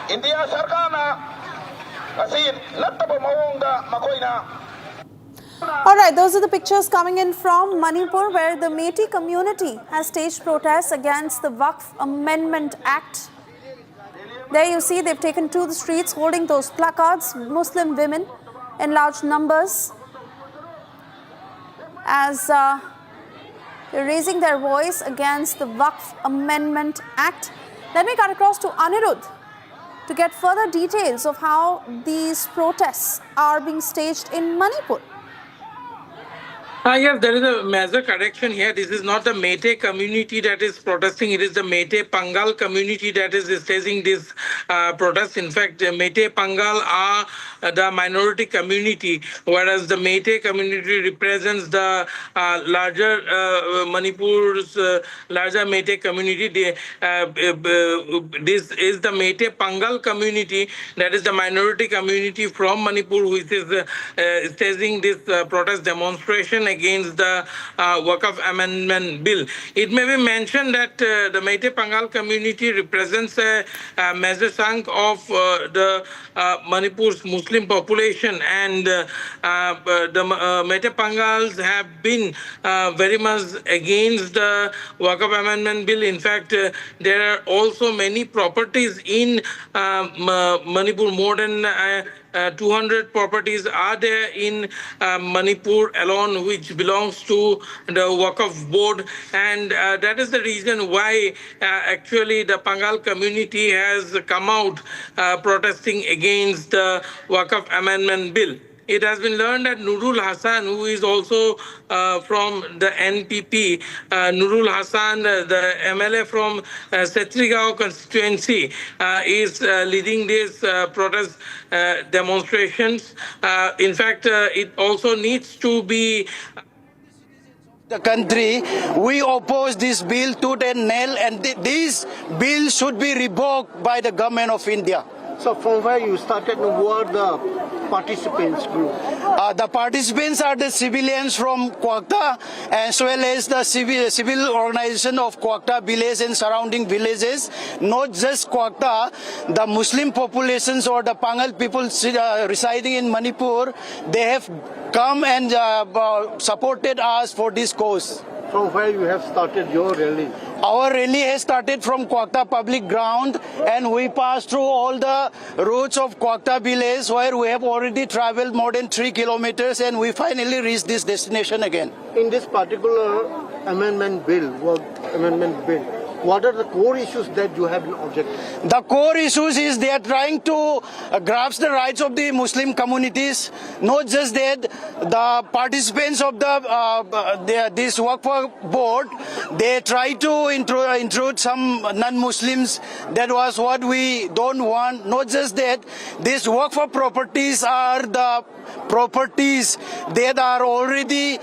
India Sarkana, Asin, Nataba Mawonga, Makoina. All right, those are the pictures coming in from Manipur, where the Meitei community has staged protests against the Waqf Amendment Act. There you see they've taken to the streets holding those placards, Muslim women in large numbers, as they're raising their voice against the Waqf Amendment Act. Let me cut across to Anirudh to get further details of how these protests are being staged in Manipur. Yes, there is a major correction here. This is not the Meitei community that is protesting. It is the Meitei Pangal community that is staging this protest. In fact, the Meitei Pangal are the minority community, whereas the Meitei community represents the larger Manipur's larger Meitei community. This is the Meitei Pangal community, that is the minority community from Manipur, which is staging this protest demonstration against the Waqf Amendment Bill. It may be mentioned that the Meitei Pangal community represents a major chunk of the Manipur's Muslim population, and the Meitei Pangals have been very much against the Waqf Amendment Bill. In fact, there are also many properties in Manipur. More than 200 properties are there in Manipur alone, which belongs to the Waqf board, and that is the reason why actually the Pangal community has come out protesting against the Waqf Amendment Bill. It has been learned that Nurul Hassan, who is also from the NPP, Nurul Hassan, the MLA from Setrigao constituency, is leading these protest demonstrations. In fact, it also needs to be the country. We oppose this bill tooth and nail, and this bill should be revoked by the government of India. So from where you started, who are the participants group? The participants are the civilians from Quaqta, as well as the civil organization of Quaqta village and surrounding villages. Not just Quaqta, the Muslim populations or the Pangal people residing in Manipur, they have come and supported us for this cause. From where you have started your rally? Our rally has started from Quaqta public ground, and we passed through all the roads of Quaqta village, where we have already traveled more than 3 kilometers, and we finally reached this destination again. In this particular amendment bill, what are the core issues that you have been objecting? The core issues is they are trying to grasp the rights of the Muslim communities. Not just that, the participants of this Waqf board, they try to intrude some non-Muslims. That was what we don't want. Not just that, these Waqf properties are the properties that are already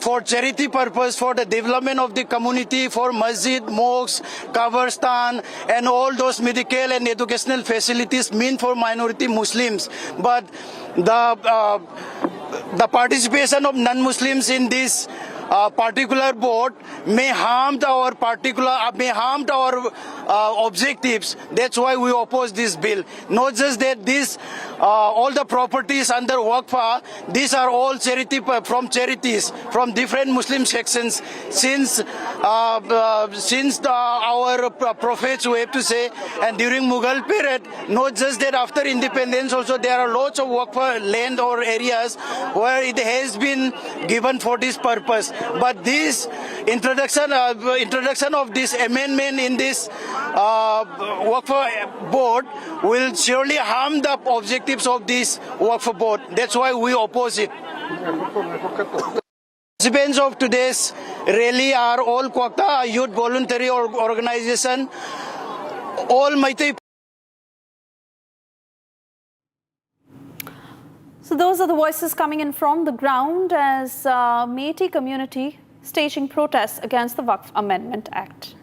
for charity purpose, for the development of the community, for masjid, mosques, kabristan, and all those medical and educational facilities meant for minority Muslims. But the participation of non-Muslims in this particular board may harm our objectives. That's why we oppose this bill. Not just that, all the properties under Waqf, these are all from charities from different Muslim sections. Since our prophets, we have to say, and during Mughal period, not just that, after independence also there are lots of Waqf land or areas where it has been given for this purpose. But this introduction of this amendment in this Waqf board will surely harm the objectives of this Waqf board. That's why we oppose it. Participants of today's rally are all Quaqta Youth Voluntary Organization, all Meitei. So those are the voices coming in from the ground as Meitei community staging protests against the Waqf Amendment Act.